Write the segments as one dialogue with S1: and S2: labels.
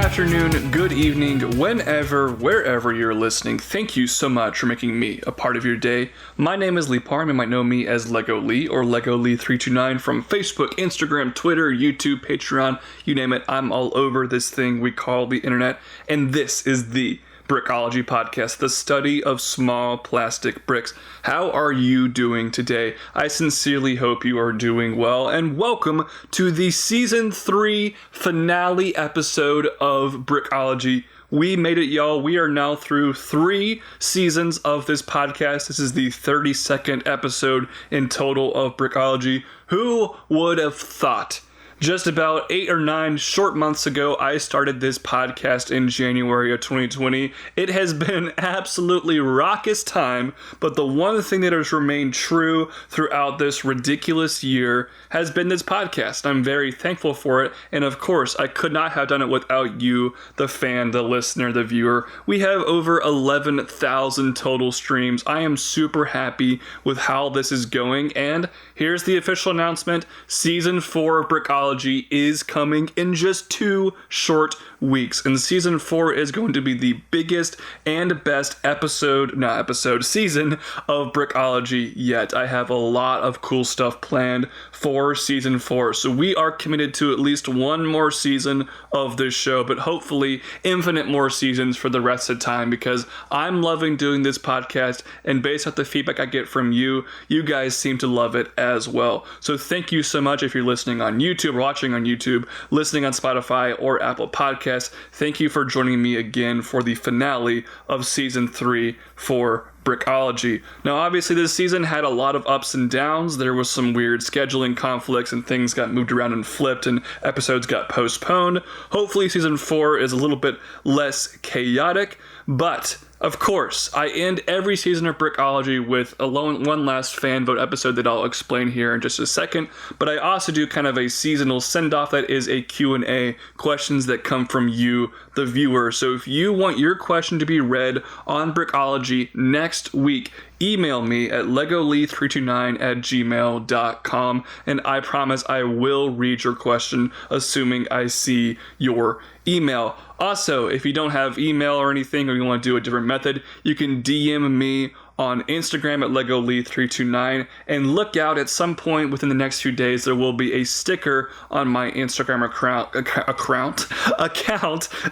S1: afternoon, good evening, whenever, wherever you're listening. Thank you so much for making me a part of your day. My name is Lee Parham. You might know me as Lego Lee or Lego Lee 329 from Facebook, Instagram, Twitter, YouTube, Patreon, you name it. I'm all over this thing we call the internet. And this is the Brickology podcast, the study of small plastic bricks. How are you doing today? I sincerely hope you are doing well, and welcome to the Season 3 finale episode of Brickology. We made it, y'all. We are now through 3 seasons of this podcast. This is the 32nd episode in total of Brickology. Who would have thought? Just about 8 or 9 short months ago, I started this podcast in January of 2020. It has been absolutely raucous time, but the one thing that has remained true throughout this ridiculous year has been this podcast. I'm very thankful for it, and of course, I could not have done it without you, the fan, the listener, the viewer. We have over 11,000 total streams. I am super happy with how this is going, and here's the official announcement. Season 4 of Brickology is coming in just 2 short weeks, and season 4 is going to be the biggest and best season of Brickology yet. I have a lot of cool stuff planned for season 4, so we are committed to at least one more season of this show, but hopefully infinite more seasons for the rest of the time, because I'm loving doing this podcast, and based on the feedback I get from you guys seem to love it as well. So thank you so much if you're listening on YouTube, watching on YouTube, listening on Spotify or Apple Podcasts. Thank you for joining me again for the finale of season 3 for Brickology. Now, obviously, this season had a lot of ups and downs. There was some weird scheduling conflicts, and things got moved around and flipped, and episodes got postponed. Hopefully, season 4 is a little bit less chaotic, but of course, I end every season of Brickology with one last fan vote episode that I'll explain here in just a second, but I also do kind of a seasonal send-off that is a Q&A, questions that come from you, the viewer. So if you want your question to be read on Brickology next week, email me at legolee329@gmail.com, and I promise I will read your question, assuming I see your email. Also, if you don't have email or anything, or you want to do a different method, you can DM me on Instagram at legolee329, and look out at some point within the next few days, there will be a sticker on my Instagram account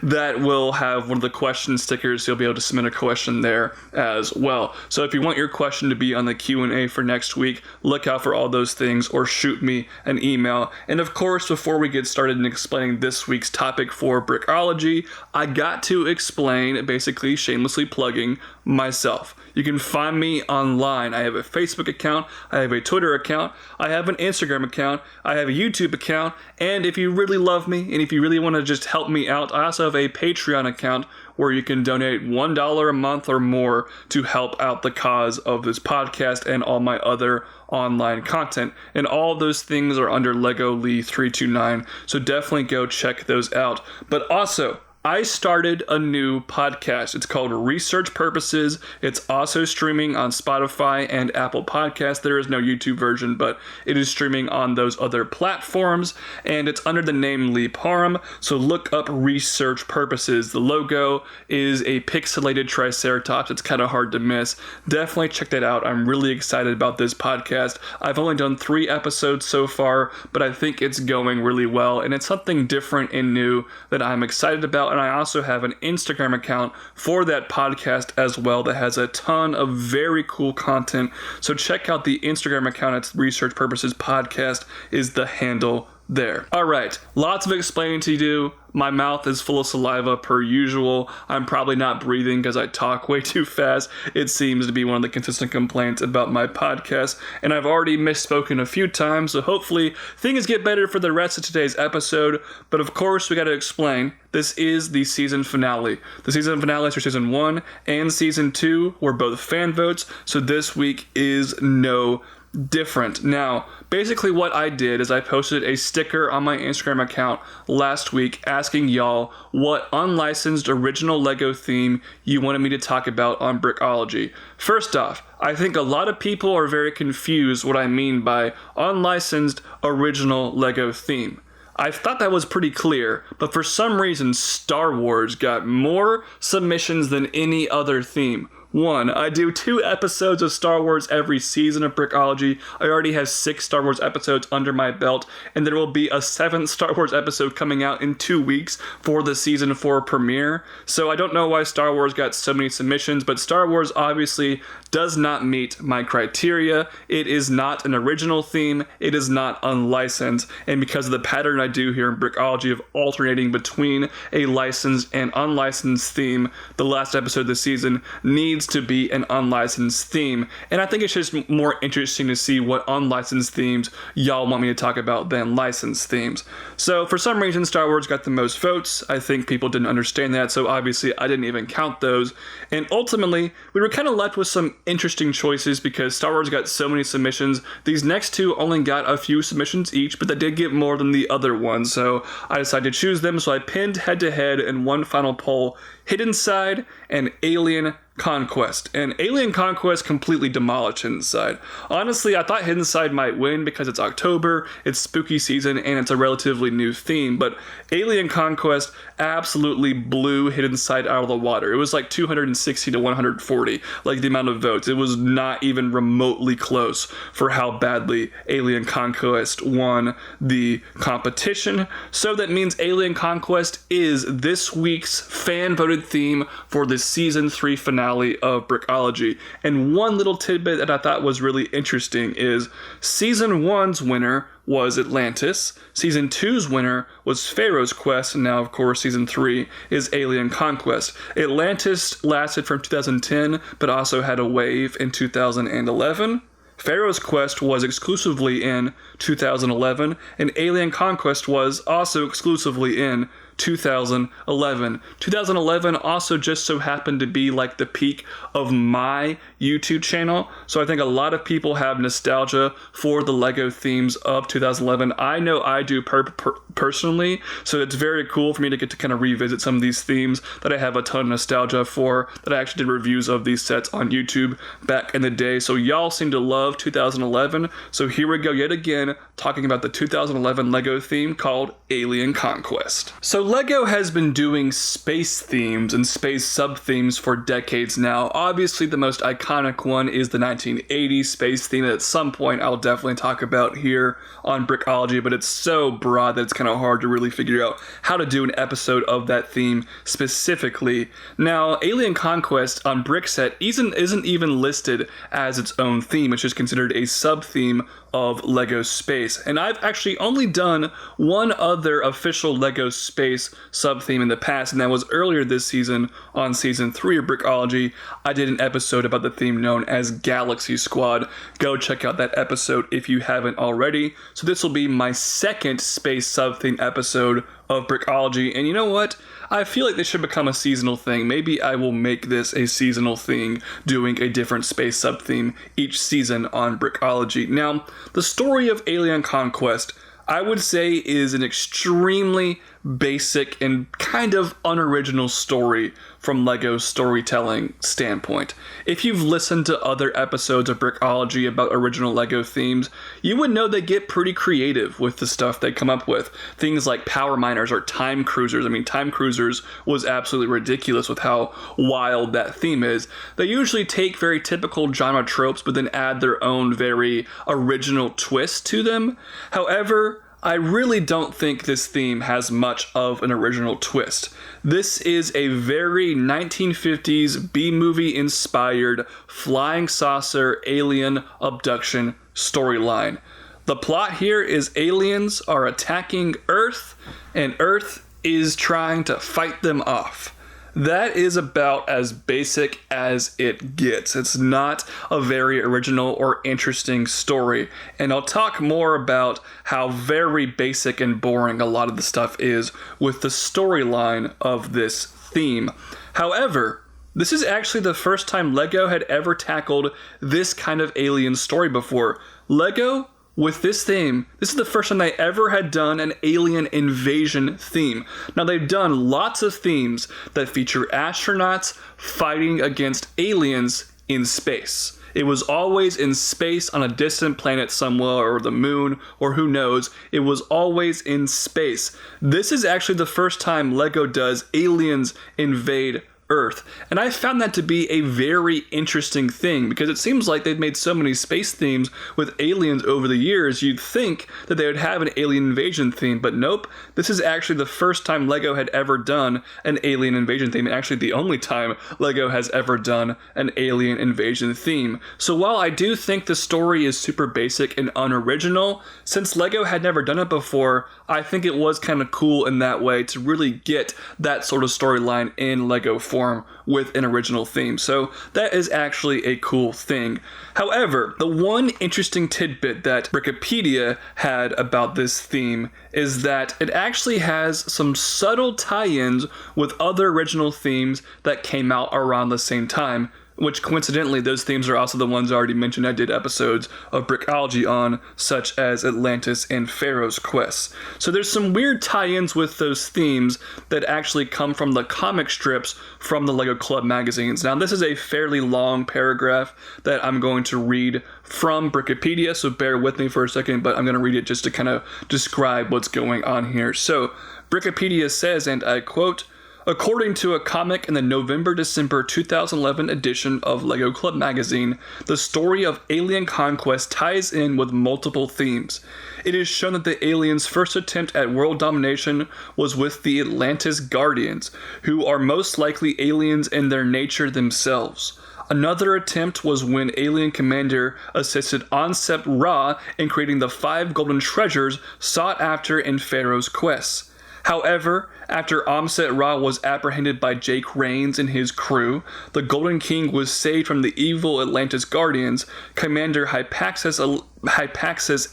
S1: that will have one of the question stickers. You'll be able to submit a question there as well. So if you want your question to be on the Q&A for next week, look out for all those things, or shoot me an email. And of course, before we get started in explaining this week's topic for Brickology, I got to explain, basically shamelessly plugging myself. You can find me online. I have a Facebook account, I have a Twitter account, I have an Instagram account, I have a YouTube account, and if you really love me, and if you really want to just help me out, I also have a Patreon account where you can donate $1 a month or more to help out the cause of this podcast and all my other online content. And all those things are under Lego Lee 329, so definitely go check those out. But also, I started a new podcast. It's called Research Purposes. It's also streaming on Spotify and Apple Podcasts. There is no YouTube version, but it is streaming on those other platforms, and it's under the name Lee Parham. So look up Research Purposes. The logo is a pixelated triceratops. It's kind of hard to miss. Definitely check that out. I'm really excited about this podcast. I've only done 3 episodes so far, but I think it's going really well, and it's something different and new that I'm excited about. And I also have an Instagram account for that podcast as well that has a ton of very cool content. So check out the Instagram account. It's Research Purposes Podcast is the handle there. All right, lots of explaining to do. My mouth is full of saliva per usual. I'm probably not breathing because I talk way too fast. It seems to be one of the consistent complaints about my podcast, and I've already misspoken a few times, so hopefully things get better for the rest of today's episode. But of course, we got to explain, this is the season finale. The season finales for season 1 and season 2 were both fan votes, so this week is no different. Now, basically what I did is I posted a sticker on my Instagram account last week asking y'all what unlicensed original Lego theme you wanted me to talk about on Brickology. First off, I think a lot of people are very confused what I mean by unlicensed original Lego theme. I thought that was pretty clear, but for some reason Star Wars got more submissions than any other theme. One, I do 2 episodes of Star Wars every season of Brickology. I already have 6 Star Wars episodes under my belt, and there will be a 7th Star Wars episode coming out in 2 weeks for the season 4 premiere. So I don't know why Star Wars got so many submissions, but Star Wars obviously does not meet my criteria. It is not an original theme. It is not unlicensed, and because of the pattern I do here in Brickology of alternating between a licensed and unlicensed theme, the last episode of the season needs to be an unlicensed theme, and I think it's just more interesting to see what unlicensed themes y'all want me to talk about than licensed themes. So for some reason Star Wars got the most votes. I think people didn't understand that, so obviously I didn't even count those, and ultimately we were kind of left with some interesting choices because Star Wars got so many submissions. These next 2 only got a few submissions each, but they did get more than the other ones, so I decided to choose them. So I pinned head to head in one final poll Hidden Side and Alien Conquest, and Alien Conquest completely demolished Hidden Side. Honestly, I thought Hidden Side might win because it's October, it's spooky season, and it's a relatively new theme, but Alien Conquest absolutely blew Hidden Side out of the water. It was like 260 to 140, like the amount of votes. It was not even remotely close for how badly Alien Conquest won the competition. So that means Alien Conquest is this week's fan-voted theme for the Season 3 finale of Brickology. And one little tidbit that I thought was really interesting is Season 1's winner was Atlantis, Season 2's winner was Pharaoh's Quest, and now of course Season 3 is Alien Conquest. Atlantis lasted from 2010, but also had a wave in 2011. Pharaoh's Quest was exclusively in 2011, and Alien Conquest was also exclusively in 2011. 2011 also just so happened to be like the peak of my YouTube channel, so I think a lot of people have nostalgia for the LEGO themes of 2011. I know I do personally, so it's very cool for me to get to kind of revisit some of these themes that I have a ton of nostalgia for, that I actually did reviews of these sets on YouTube back in the day. So y'all seem to love 2011, so here we go yet again talking about the 2011 LEGO theme called Alien Conquest. So LEGO has been doing space themes and space sub-themes for decades now. Obviously, the most iconic one is the 1980s space theme that at some point I'll definitely talk about here on Brickology, but it's so broad that it's kind of hard to really figure out how to do an episode of that theme specifically. Now, Alien Conquest on Brickset isn't even listed as its own theme. It's just considered a sub-theme of LEGO Space. And I've actually only done one other official LEGO Space sub-theme in the past, and that was earlier this season on Season 3 of Brickology. I did an episode about the theme known as Galaxy Squad. Go check out that episode if you haven't already. So this will be my second space sub-theme episode of Brickology, and you know what? I feel like this should become a seasonal thing. Maybe I will make this a seasonal thing, doing a different space sub-theme each season on Brickology. Now, the story of Alien Conquest, I would say, is an extremely basic and kind of unoriginal story from LEGO's storytelling standpoint. If you've listened to other episodes of Brickology about original LEGO themes, you would know they get pretty creative with the stuff they come up with. Things like power miners or time cruisers. I mean, time cruisers was absolutely ridiculous with how wild that theme is. They usually take very typical genre tropes, but then add their own very original twist to them. However, I really don't think this theme has much of an original twist. This is a very 1950s B-movie inspired flying saucer alien abduction storyline. The plot here is aliens are attacking Earth, and Earth is trying to fight them off. That is about as basic as it gets. It's not a very original or interesting story, and I'll talk more about how very basic and boring a lot of the stuff is with the storyline of this theme. However, this is actually the first time LEGO had ever tackled this kind of alien story before. LEGO, with this theme, this is the first time they ever had done an alien invasion theme. Now, they've done lots of themes that feature astronauts fighting against aliens in space. It was always in space on a distant planet somewhere, or the moon, or who knows. It was always in space. This is actually the first time LEGO does aliens invade Earth. And I found that to be a very interesting thing, because it seems like they've made so many space themes with aliens over the years, you'd think that they would have an alien invasion theme, but nope. This is actually the first time LEGO had ever done an alien invasion theme, and actually the only time LEGO has ever done an alien invasion theme. So while I do think the story is super basic and unoriginal, since LEGO had never done it before, I think it was kind of cool in that way to really get that sort of storyline in LEGO form with an original theme. So that is actually a cool thing. However, the one interesting tidbit that Brickology had about this theme is that it actually has some subtle tie-ins with other original themes that came out around the same time, which coincidentally, those themes are also the ones I already mentioned I did episodes of Brickology on, such as Atlantis and Pharaoh's Quest. So there's some weird tie-ins with those themes that actually come from the comic strips from the LEGO Club magazines. Now, this is a fairly long paragraph that I'm going to read from Brickology, so bear with me for a second, but I'm going to read it just to kind of describe what's going on here. So, Brickology says, and I quote, "According to a comic in the November-December 2011 edition of LEGO Club magazine, the story of Alien Conquest ties in with multiple themes. It is shown that the aliens' first attempt at world domination was with the Atlantis Guardians, who are most likely aliens in their nature themselves. Another attempt was when Alien Commander assisted Onset Ra in creating the 5 golden treasures sought after in Pharaoh's Quest. However, after Omset Ra was apprehended by Jake Rains and his crew, the Golden King was saved from the evil Atlantis Guardians. Commander Hypaxis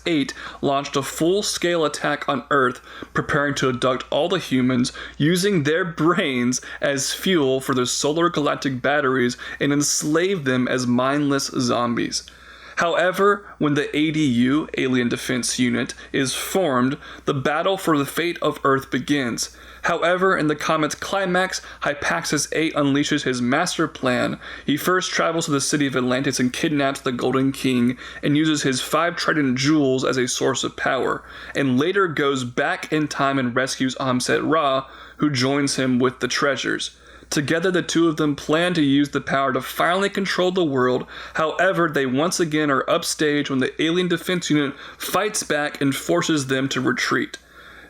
S1: 8 launched a full-scale attack on Earth, preparing to abduct all the humans, using their brains as fuel for the solar galactic batteries and enslave them as mindless zombies. However, when the ADU, Alien Defense Unit, is formed, the battle for the fate of Earth begins. However, in the comic's climax, Hypaxis 8 unleashes his master plan. He first travels to the city of Atlantis and kidnaps the Golden King and uses his 5 trident jewels as a source of power, and later goes back in time and rescues Omset Ra, who joins him with the treasures. Together, the two of them plan to use the power to finally control the world. However, they once again are upstaged when the Alien Defense Unit fights back and forces them to retreat.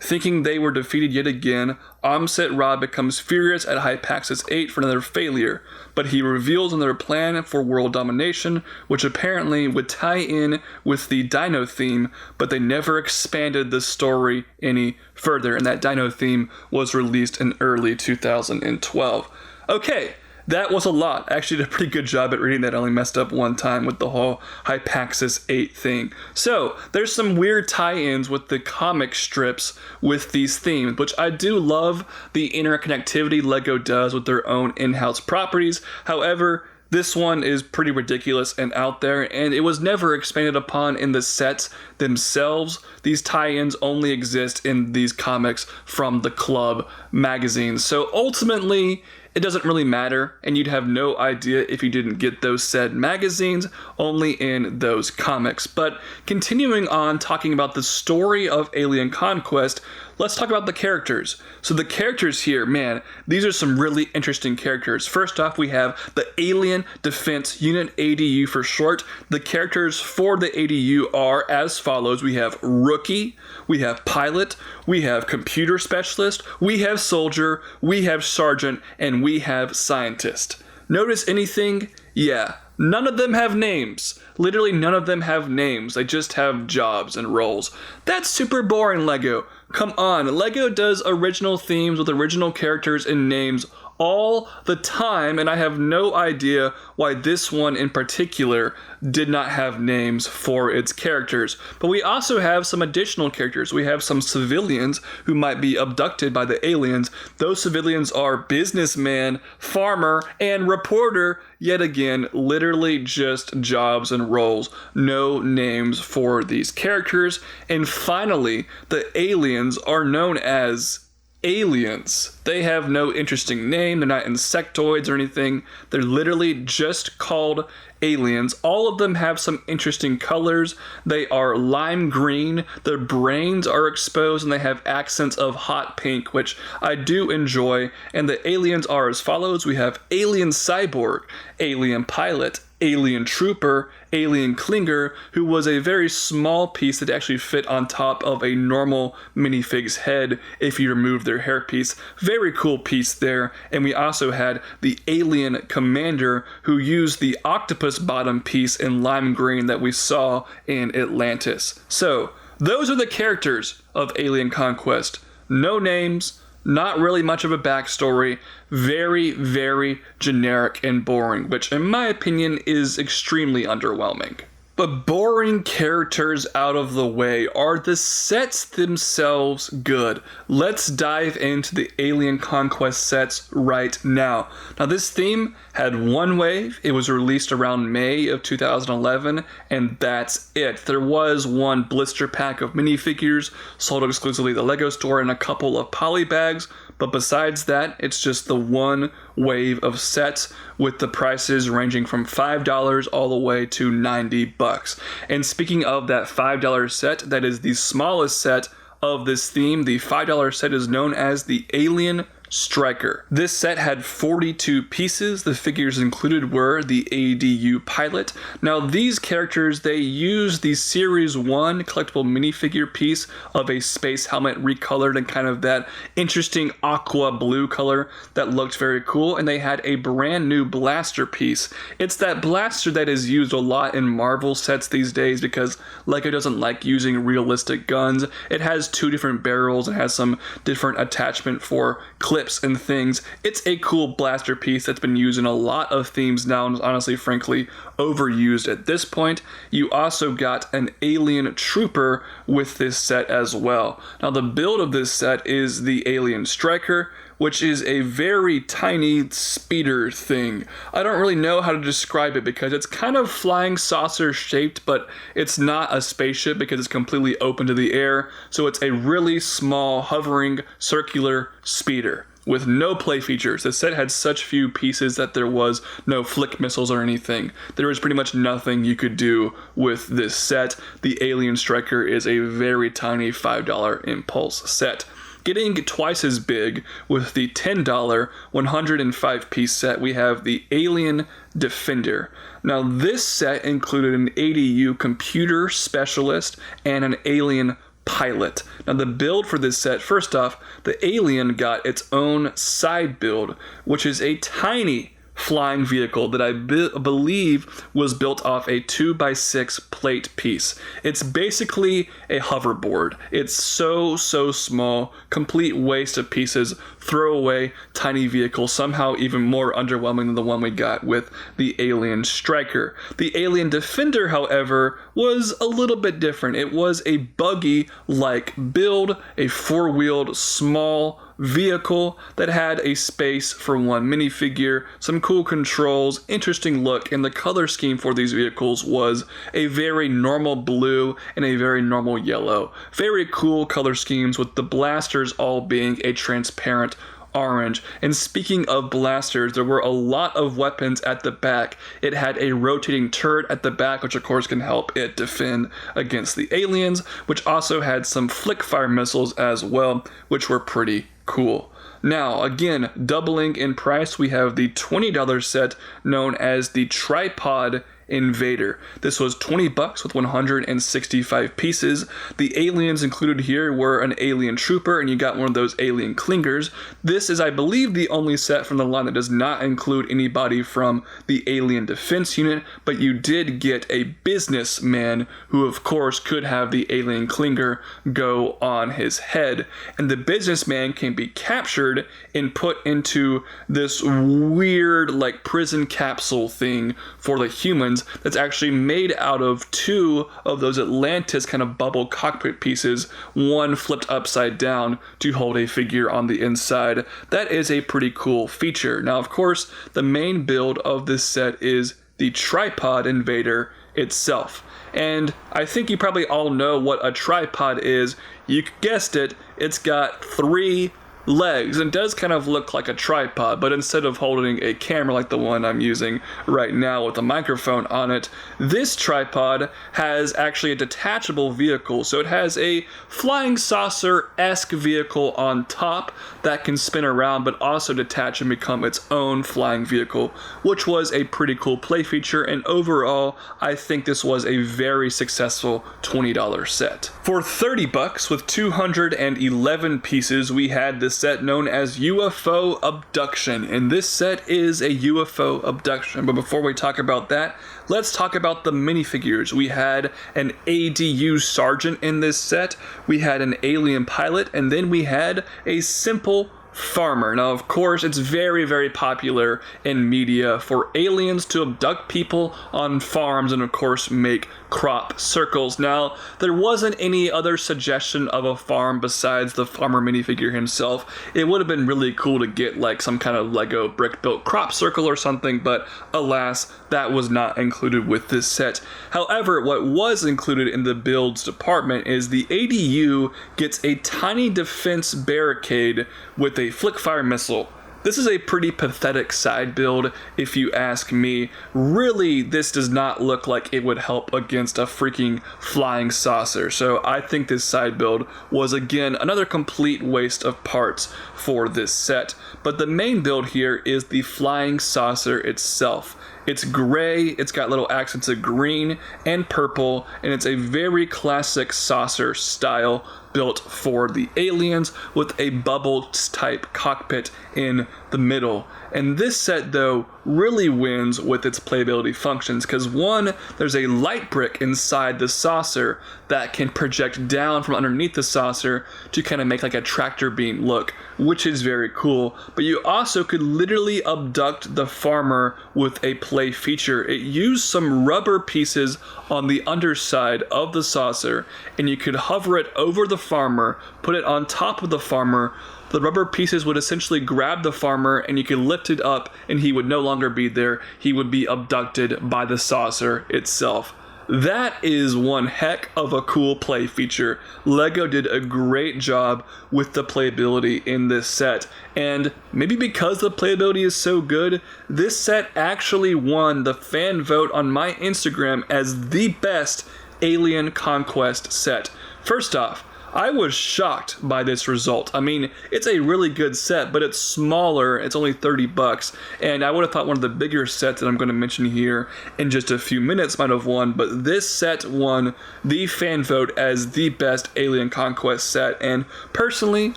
S1: Thinking they were defeated yet again, Omset Ra becomes furious at Hypaxis 8 for another failure, but he reveals another plan for world domination, which apparently would tie in with the Dino theme, but they never expanded the story any further, and that Dino theme was released in early 2012. Okay, that was a lot. I actually did a pretty good job at reading that. I only messed up one time with the whole Hypaxis 8 thing. So, there's some weird tie-ins with the comic strips with these themes, which I do love the interconnectivity LEGO does with their own in-house properties. However, this one is pretty ridiculous and out there, and it was never expanded upon in the sets themselves. These tie-ins only exist in these comics from the Club magazine. So ultimately, it doesn't really matter, and you'd have no idea if you didn't get those said magazines, only in those comics. But continuing on talking about the story of Alien Conquest, let's talk about the characters. So the characters here, man, these are some really interesting characters. First off, we have the Alien Defense Unit, ADU for short. The characters for the ADU are as follows. We have Rookie, we have Pilot, we have Computer Specialist, we have Soldier, we have Sergeant, and we have Scientist. Notice anything? Yeah, none of them have names. Literally none of them have names. They just have jobs and roles. That's super boring, LEGO. Come on, LEGO does original themes with original characters and names all the time, and I have no idea why this one in particular did not have names for its characters. But we also have some additional characters. We have some civilians who might be abducted by the aliens. Those civilians are businessman, farmer, and reporter. Yet again, literally just jobs and roles. No names for these characters. And finally, the aliens are known as aliens. They have no interesting name. They're not insectoids or anything. They're literally just called aliens. All of them have some interesting colors. They are lime green. Their brains are exposed and they have accents of hot pink, which I do enjoy. And the aliens are as follows. We have alien cyborg, alien pilot, alien trooper, alien clinger, who was a very small piece that actually fit on top of a normal minifig's head if you remove their hairpiece. Very cool piece there. And we also had the alien commander, who used the octopus bottom piece in lime green that we saw in Atlantis. So those are the characters of Alien Conquest. No names, not really much of a backstory, very, very generic and boring, which in my opinion is extremely underwhelming. But boring characters out of the way, are the sets themselves good? Let's dive into the Alien Conquest sets right now. Now this theme had one wave. It was released around May of 2011, and that's it. There was one blister pack of minifigures sold exclusively at the LEGO store and a couple of poly bags, but besides that, it's just the one wave of sets with the prices ranging from $5 all the way to $90. And speaking of that $5 set, that is the smallest set of this theme. The $5 set is known as the Alien Striker. This set had 42 pieces. The figures included were the ADU pilot. Now these characters, they used the Series 1 collectible minifigure piece of a space helmet recolored in kind of that interesting aqua blue color that looked very cool, and they had a brand new blaster piece. It's that blaster that is used a lot in Marvel sets these days because LEGO doesn't like using realistic guns. It has two different barrels, it has some different attachment for clips and things. It's a cool blaster piece that's been used in a lot of themes now and is honestly, frankly, overused at this point. You also got an alien trooper with this set as well. Now the build of this set is the Alien Striker, which is a very tiny speeder thing. I don't really know how to describe it because it's kind of flying saucer shaped, but it's not a spaceship because it's completely open to the air. So it's a really small hovering circular speeder with no play features. The set had such few pieces that there was no flick missiles or anything. There was pretty much nothing you could do with this set. The Alien Striker is a very tiny $5 impulse set. Getting twice as big with the $10 105 piece set, we have the Alien Defender. Now this set included an ADU computer specialist and an alien pilot. Now the build for this set, first off, the alien got its own side build, which is a tiny flying vehicle that I believe was built off a 2x6 plate piece. It's basically a hoverboard. It's so small, complete waste of pieces, throwaway, tiny vehicle, somehow even more underwhelming than the one we got with the Alien Striker. The Alien Defender, however, was a little bit different. It was a buggy-like build, a four-wheeled small vehicle that had a space for one minifigure, some cool controls, interesting look, and the color scheme for these vehicles was a very normal blue and a very normal yellow. Very cool color schemes with the blasters all being a transparent orange. And speaking of blasters, there were a lot of weapons at the back. It had a rotating turret at the back, which of course can help it defend against the aliens, which also had some flick fire missiles as well, which were pretty cool. Now, again, doubling in price, we have the $20 set known as the Tripod Invader. This was $20 with 165 pieces. The aliens included here were an alien trooper, and you got one of those alien clingers. This is, I believe, the only set from the line that does not include anybody from the alien defense unit, but you did get a businessman who, of course, could have the alien clinger go on his head. And the businessman can be captured and put into this weird, like, prison capsule thing for the humans that's actually made out of two of those Atlantis kind of bubble cockpit pieces, one flipped upside down to hold a figure on the inside. That is a pretty cool feature. Now, of course, the main build of this set is the Tripod Invader itself. And I think you probably all know what a tripod is. You guessed it, it's got three legs and does kind of look like a tripod, but instead of holding a camera like the one I'm using right now with a microphone on it, this tripod has actually a detachable vehicle. So it has a flying saucer-esque vehicle on top that can spin around but also detach and become its own flying vehicle, which was a pretty cool play feature, and overall I think this was a very successful $20 set. For $30 with 211 pieces, we had the set known as UFO Abduction, and this set is a UFO abduction. But before we talk about that, let's talk about the minifigures. We had an ADU sergeant in this set, we had an alien pilot, and then we had a simple farmer. Now, of course, it's very, very popular in media for aliens to abduct people on farms and, of course, make crop circles. Now, there wasn't any other suggestion of a farm besides the farmer minifigure himself. It would have been really cool to get like some kind of Lego brick-built crop circle or something, but alas, that was not included with this set. However, what was included in the builds department is the ADU gets a tiny defense barricade with a flick-fire missile. This is a pretty pathetic side build, if you ask me. Really, this does not look like it would help against a freaking flying saucer. So I think this side build was, again, another complete waste of parts for this set. But the main build here is the flying saucer itself. It's gray, it's got little accents of green and purple, and it's a very classic saucer style built for the aliens with a bubble type cockpit in the middle. And this set, though, really wins with its playability functions because, one, there's a light brick inside the saucer that can project down from underneath the saucer to kind of make like a tractor beam look, which is very cool. But you also could literally abduct the farmer with a play feature. It used some rubber pieces on the underside of the saucer, and you could hover it over the farmer, put it on top of the farmer. The rubber pieces would essentially grab the farmer and you could lift it up and he would no longer be there. He would be abducted by the saucer itself. That is one heck of a cool play feature. Lego did a great job with the playability in this set. And maybe because the playability is so good, this set actually won the fan vote on my Instagram as the best Alien Conquest set. First off, I was shocked by this result. I mean, it's a really good set, but it's smaller. It's only $30, and I would have thought one of the bigger sets that I'm going to mention here in just a few minutes might have won, but this set won the fan vote as the best Alien Conquest set, and personally,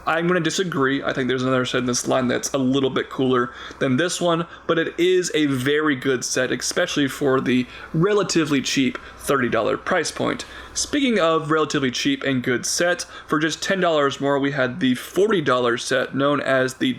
S1: I'm going to disagree. I think there's another set in this line that's a little bit cooler than this one, but it is a very good set, especially for the relatively cheap $30 price point. Speaking of relatively cheap and good sets, for just $10 more, we had the $40 set known as the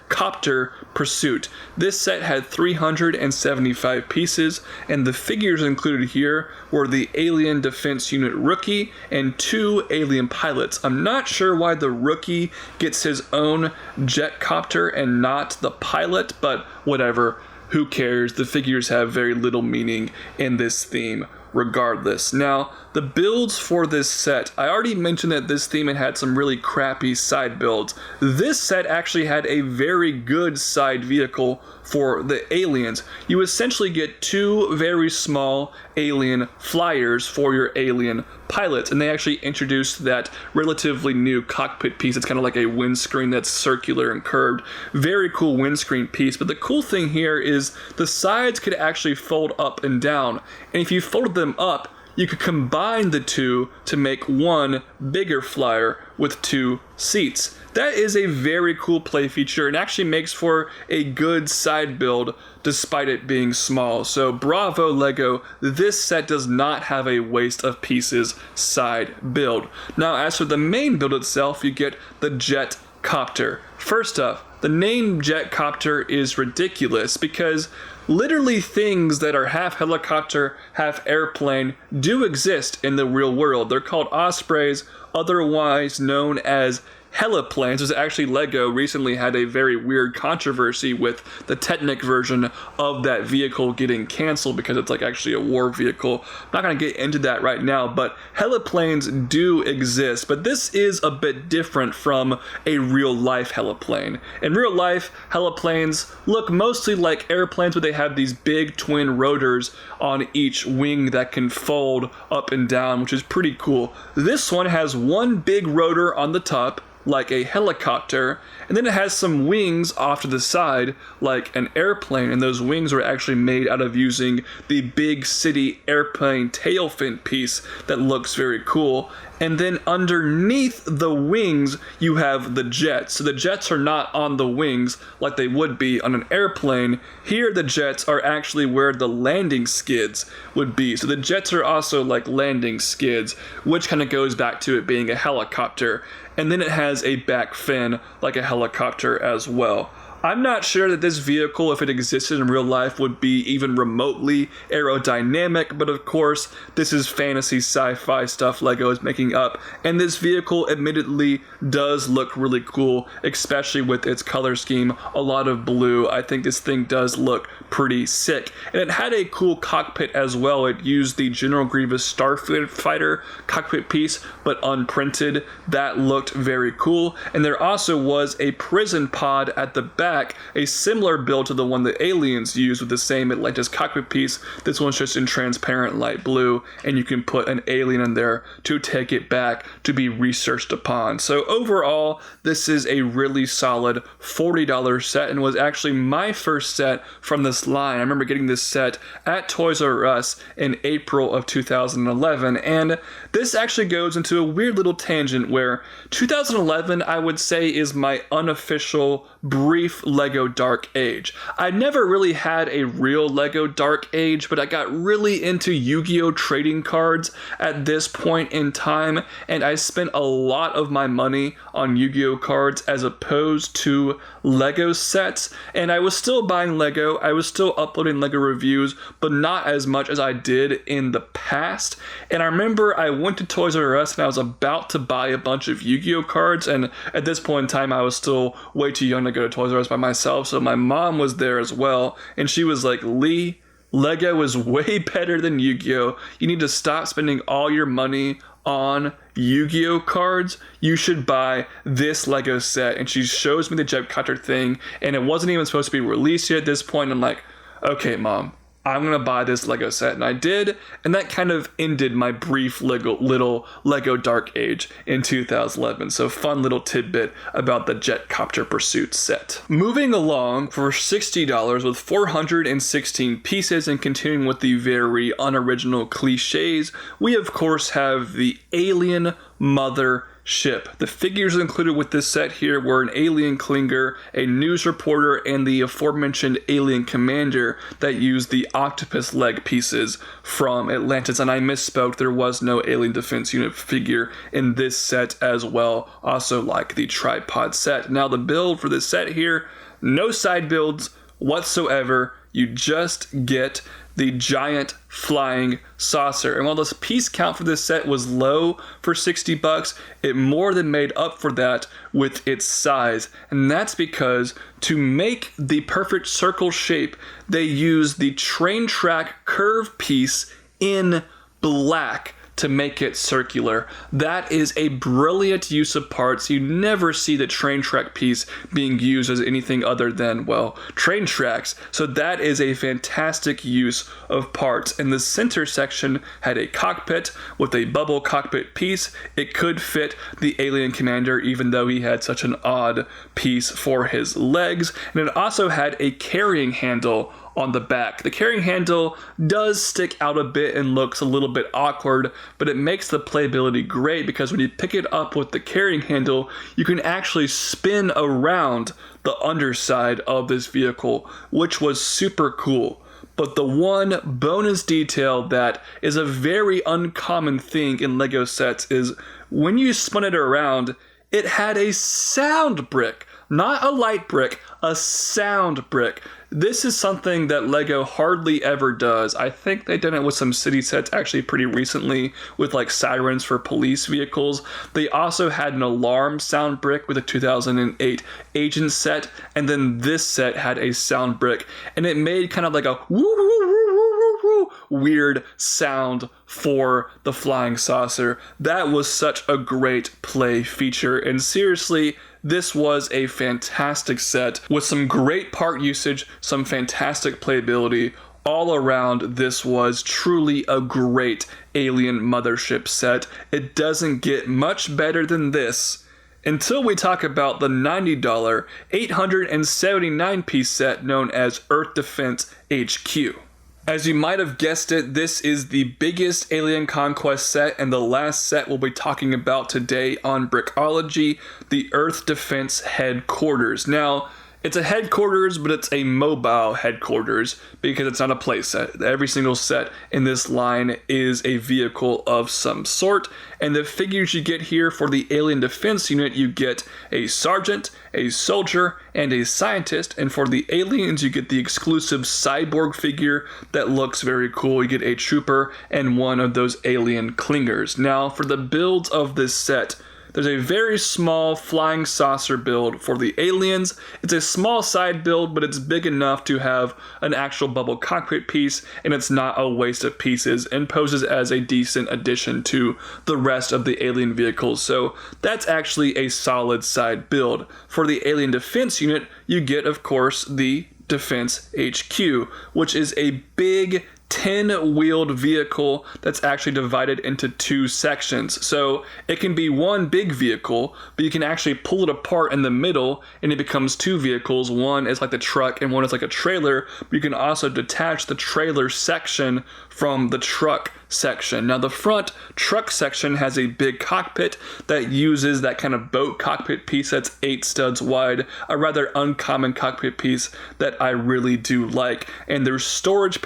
S1: Copter Pursuit. This set had 375 pieces, and the figures included here were the Alien Defense Unit Rookie and 2 alien pilots. I'm not sure why the Rookie gets his own jet copter and not the pilot, but whatever, who cares? The figures have very little meaning in this theme regardless. Now, the builds for this set, I already mentioned that this theme had some really crappy side builds. This set actually had a very good side vehicle for the aliens. You essentially get 2 very small alien flyers for your alien pilots, and they actually introduced that relatively new cockpit piece. It's kind of like a windscreen that's circular and curved. Very cool windscreen piece, but the cool thing here is the sides could actually fold up and down, and if you folded them up, you could combine the 2 to make one bigger flyer with 2 seats. That is a very cool play feature and actually makes for a good side build despite it being small. So bravo Lego, this set does not have a waste of pieces side build. Now as for the main build itself, you get the Jet Copter. First up, the name Jet Copter is ridiculous because literally things that are half helicopter, half airplane do exist in the real world. They're called ospreys, otherwise known as heliplanes. There's actually Lego recently had a very weird controversy with the Technic version of that vehicle getting canceled because it's like actually a war vehicle. I'm not going to get into that right now, but heliplanes do exist, but this is a bit different from a real life heliplane. In real life, heliplanes look mostly like airplanes, but they have these big twin rotors on each wing that can fold up and down, which is pretty cool. This one has one big rotor on the top, like a helicopter, and then it has some wings off to the side like an airplane, and those wings were actually made out of using the big city airplane tail fin piece that looks very cool. And then underneath the wings, you have the jets. So the jets are not on the wings like they would be on an airplane. Here, the jets are actually where the landing skids would be. So the jets are also like landing skids, which kind of goes back to it being a helicopter. And then it has a back fin like a helicopter as well. I'm not sure that this vehicle, if it existed in real life, would be even remotely aerodynamic, but of course, this is fantasy sci-fi stuff Lego is making up, and this vehicle admittedly does look really cool, especially with its color scheme, a lot of blue. I think this thing does look pretty sick, and it had a cool cockpit as well. It used the General Grievous Starfighter cockpit piece, but unprinted. That looked very cool, and there also was a prison pod at the back, a similar build to the one that Aliens used with the same Atlantis cockpit piece. This one's just in transparent light blue, and you can put an alien in there to take it back to be researched upon. So overall, this is a really solid $40 set, and was actually my first set from this line. I remember getting this set at Toys R Us in April of 2011, and this actually goes into a weird little tangent where 2011, I would say, is my unofficial brief Lego Dark Age. I never really had a real Lego Dark Age, but I got really into Yu-Gi-Oh! Trading cards at this point in time, and I spent a lot of my money on Yu-Gi-Oh! Cards as opposed to Lego sets, and I was still buying Lego, I was still uploading Lego reviews, but not as much as I did in the past. And I remember I went to Toys R Us and I was about to buy a bunch of Yu-Gi-Oh! Cards, and at this point in time I was still way too young to go to Toys R Us by myself, so my mom was there as well, and she was like, "Lee, Lego is way better than Yu-Gi-Oh! You need to stop spending all your money on Yu-Gi-Oh! Cards. You should buy this Lego set." And she shows me the Jet Cutter thing, and it wasn't even supposed to be released yet at this point. I'm like, okay, Mom, I'm going to buy this Lego set. And I did, and that kind of ended my brief little Lego Dark Age in 2011. So fun little tidbit about the Copter Pursuit set. Moving along for $60 with 416 pieces, and continuing with the very unoriginal cliches, we of course have the Alien Mothership. The figures included with this set here were an alien Klinger, a news reporter, and the aforementioned alien commander that used the octopus leg pieces from Atlantis. And I misspoke, there was no alien defense unit figure in this set as well, also like the tripod set. Now the build for this set here, no side builds whatsoever. You just get the giant flying saucer. And while the piece count for this set was low for $60, it more than made up for that with its size. And that's because to make the perfect circle shape, they used the train track curve piece in black to make it circular. That is a brilliant use of parts. You never see the train track piece being used as anything other than, well, train tracks. So that is a fantastic use of parts. And the center section had a cockpit with a bubble cockpit piece. It could fit the alien commander, even though he had such an odd piece for his legs. And it also had a carrying handle on the back. The carrying handle does stick out a bit and looks a little bit awkward, but it makes the playability great because when you pick it up with the carrying handle, you can actually spin around the underside of this vehicle, which was super cool. But the one bonus detail that is a very uncommon thing in Lego sets is when you spun it around, it had a sound brick not a light brick, a sound brick. This is something that LEGO hardly ever does. I think they did it with some city sets actually pretty recently with like sirens for police vehicles. They also had an alarm sound brick with a 2008 agent set, and then this set had a sound brick, and it made kind of like a woo woo woo woo woo weird sound for the flying saucer. That was such a great play feature, and seriously, this was a fantastic set with some great part usage, some fantastic playability. All around, this was truly a great Alien Mothership set. It doesn't get much better than this until we talk about the $90 879-piece set known as Earth Defense HQ. As you might have guessed it, this is the biggest Alien Conquest set and the last set we'll be talking about today on Brickology, the Earth Defense Headquarters. Now, it's a headquarters, but it's a mobile headquarters because it's not a play set. Every single set in this line is a vehicle of some sort, and the figures you get here for the Alien Defense Unit, you get a sergeant, a soldier, and a scientist, and for the aliens, you get the exclusive cyborg figure that looks very cool. You get a trooper and one of those alien clingers. Now, for the builds of this set, there's a very small flying saucer build for the aliens. It's a small side build, but it's big enough to have an actual bubble cockpit piece, and it's not a waste of pieces and poses as a decent addition to the rest of the alien vehicles. So that's actually a solid side build. For the Alien Defense Unit, you get, of course, the Defense HQ, which is a big 10-wheeled vehicle that's actually divided into two sections. So it can be one big vehicle, but you can actually pull it apart in the middle and it becomes two vehicles. One is like the truck and one is like a trailer, but you can also detach the trailer section from the truck section. Now the front truck section has a big cockpit that uses that kind of boat cockpit piece that's 8 studs wide, a rather uncommon cockpit piece that I really do like. And there's storage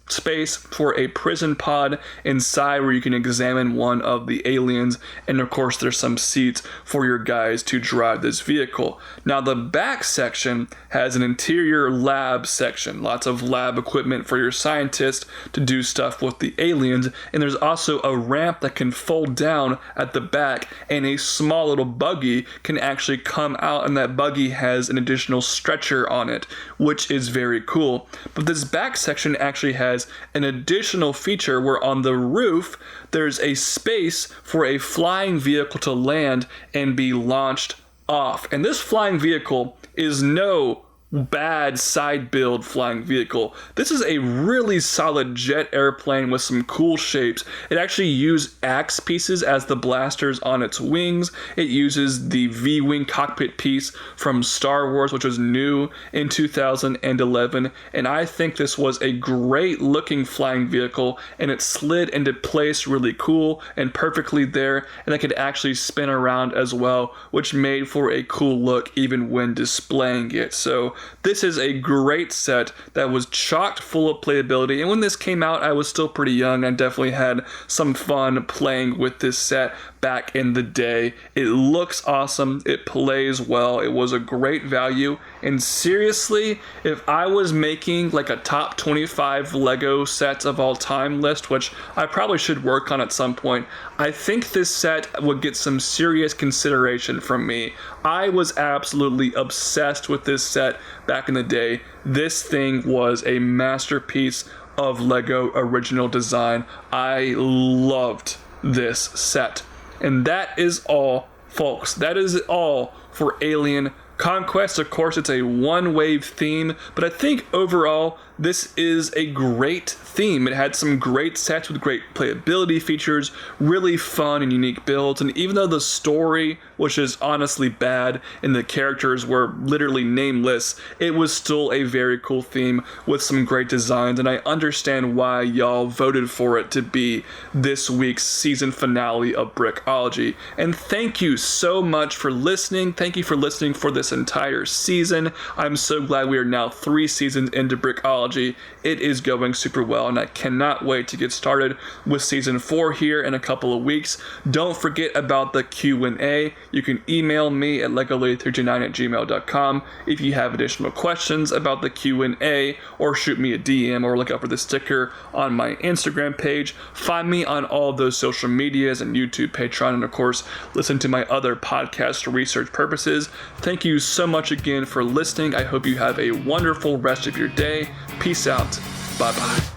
S1: space for a prison pod inside where you can examine one of the aliens, and of course there's some seats for your guys to drive this vehicle. Now the back section has an interior lab section, lots of lab equipment for your scientists to do stuff with the aliens, and there's also a ramp that can fold down at the back, and a small little buggy can actually come out, and that buggy has an additional stretcher on it, which is very cool. But this back section actually has an additional feature where on the roof there's a space for a flying vehicle to land and be launched off. And this flying vehicle is no bad side build flying vehicle. This is a really solid jet airplane with some cool shapes. It actually used axe pieces as the blasters on its wings. It uses the V-wing cockpit piece from Star Wars, which was new in 2011, and I think this was a great looking flying vehicle, and it slid into place really cool and perfectly there, and it could actually spin around as well, which made for a cool look even when displaying it. So this is a great set that was chock full of playability, and when this came out, I was still pretty young. I definitely had some fun playing with this set back in the day. It looks awesome, it plays well, it was a great value, and seriously, if I was making like a top 25 LEGO sets of all time list, which I probably should work on at some point, I think this set would get some serious consideration from me. I was absolutely obsessed with this set back in the day. This thing was a masterpiece of LEGO original design. I loved this set. And that is all, folks. That is all for Alien Conquest. Of course, it's a one-wave theme, but I think overall, this is a great theme. It had some great sets with great playability features, really fun and unique builds, and even though the story, which is honestly bad, and the characters were literally nameless, it was still a very cool theme with some great designs, and I understand why y'all voted for it to be this week's season finale of Brickology. And thank you so much for listening. Thank you for listening for this entire season. I'm so glad we are now 3 seasons into Brickology, Brickology. It is going super well, and I cannot wait to get started with Season 4 here in a couple of weeks. Don't forget about the Q&A. You can email me at legolady329@gmail.com if you have additional questions about the Q&A, or shoot me a DM, or look out for the sticker on my Instagram page. Find me on all those social medias and YouTube, Patreon, and of course, listen to my other podcast for research purposes. Thank you so much again for listening. I hope you have a wonderful rest of your day. Peace out. Bye-bye.